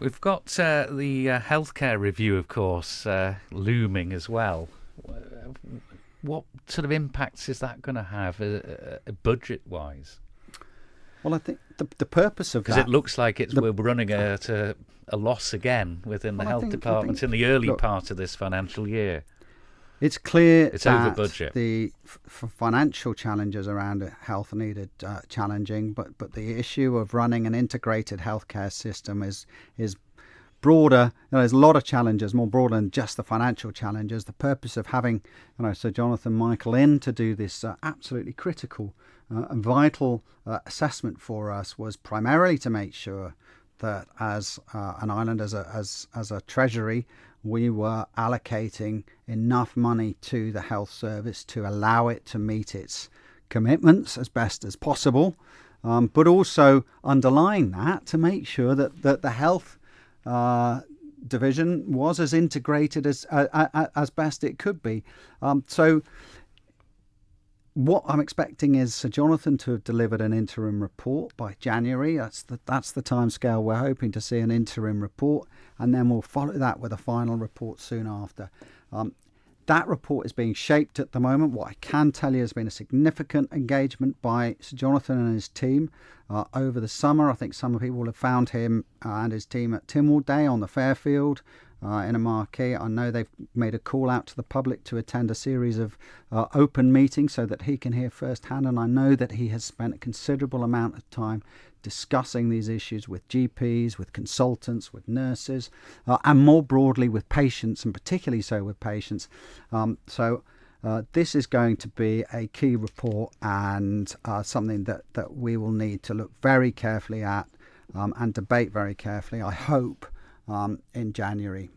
We've got the healthcare review, of course, looming as well. What sort of impacts is that going to have budget-wise? Well, I think the purpose of that... Because it looks like we're running at a loss again within the health department in the early part of this financial year. It's clear it's that over budget. The financial challenges around health are needed challenging, but the issue of running an integrated healthcare system is broader. There's a lot of challenges, more broader than just the financial challenges. The purpose of having Sir Jonathan Michael in to do this absolutely critical and vital assessment for us was primarily to make sure that as an island, as a Treasury, we were allocating enough money to the health service to allow it to meet its commitments as best as possible, but also underlying that to make sure that the health division was as integrated as best it could be. So what I'm expecting is Sir Jonathan to have delivered an interim report by January. That's the timescale we're hoping to see, an interim report, and then we'll follow that with a final report soon after. That report is being shaped at the moment. What I can tell you has been a significant engagement by Sir Jonathan and his team over the summer. I think some people will have found him and his team at Tynwald Day on the Fairfield in a marquee. I know they've made a call out to the public to attend a series of open meetings so that he can hear firsthand, and I know that he has spent a considerable amount of time discussing these issues with GPs, with consultants, with nurses, and more broadly with patients, and particularly so with patients. So this is going to be a key report and something that we will need to look very carefully at and debate very carefully, I hope, in January.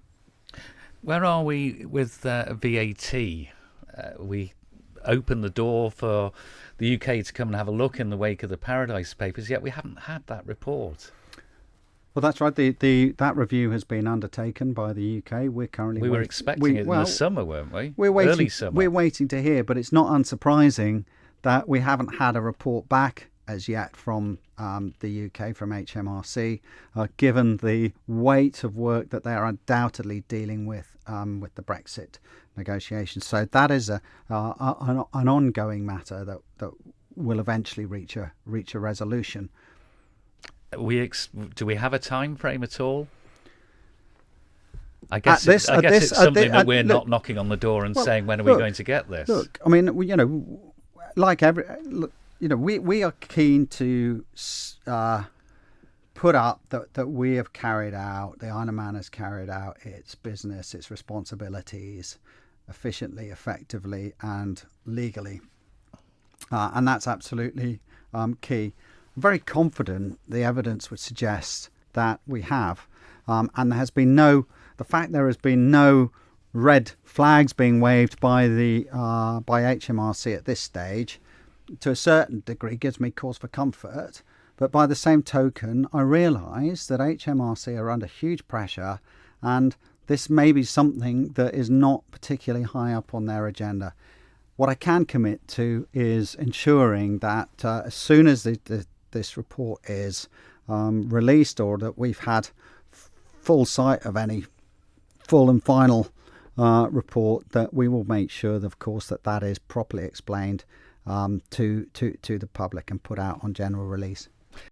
Where are we with VAT? We opened the door for the UK to come and have a look in the wake of the Paradise Papers, yet we haven't had that report. Well, that's right. That review has been undertaken by the UK. We were expecting it in the summer, weren't we? Early summer. We're waiting to hear, but it's not unsurprising that we haven't had a report back as yet from the UK, from HMRC, given the weight of work that they are undoubtedly dealing with the Brexit negotiations. So that is an ongoing matter that will eventually reach a resolution. Do we have a time frame at all? I guess it's something that we're not knocking on the door and saying, when are we going to get this? Look, I mean, we are keen to put up that we have carried out, the Isle of Man has carried out its business, its responsibilities efficiently, effectively, and legally. And that's absolutely key. I'm very confident the evidence would suggest that we have. And there has been there has been no red flags being waved by HMRC at this stage, to a certain degree gives me cause for comfort. But by the same token, I realise that HMRC are under huge pressure, and this may be something that is not particularly high up on their agenda. What I can commit to is ensuring that as soon as this report is released, or that we've had full sight of any full and final report, that we will make sure, of course, that is properly explained to the public and put out on general release.